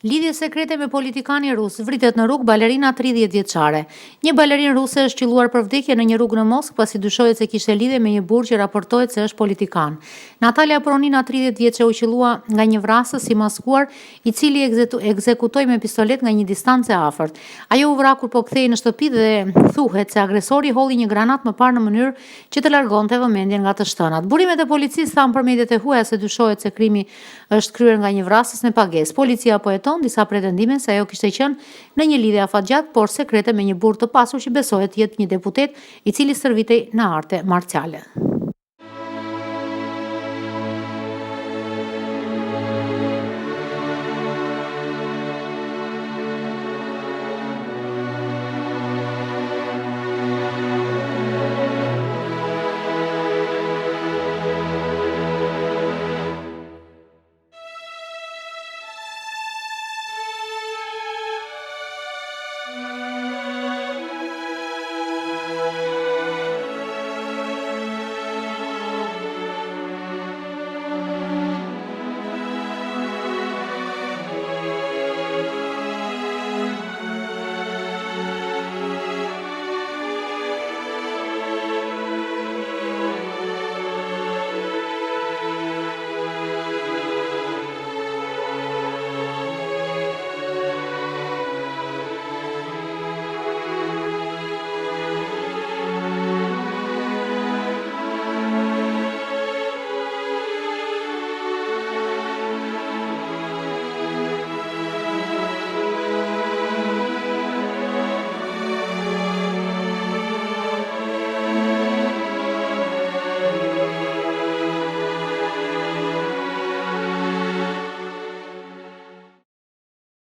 Lidhje sekrete me politikanin rus, vritet në rrugë balerina 30 vjeçare. Një balerinë ruse është qëlluar për vdekje në një rrugë në Moskë pasi dyshohet se kishte lidhje me një burrë që raportohet se është politikan. Natalia Pronina 30 vjeçe u qëllua nga një vrasës si maskuar, i cili ekzekutoi me pistoletë nga një distancë afërt. Ajo u vra kur po kthehej në shtëpi dhe thuhet se agresori hodhi një granat më parë në mënyrë që të largonte vëmendjen nga të shtënat. Burimet e policisë thanë për mediat e huaja se dyshohet se krimi është kryer nga një vrasës me pagesë. Policia po disa pretendime se ajo kishte qenë në një lidhje afatgjat, por sekrete me një burrë të pasur që besohet të jetë një deputet i cili stërvitej në arte marciale.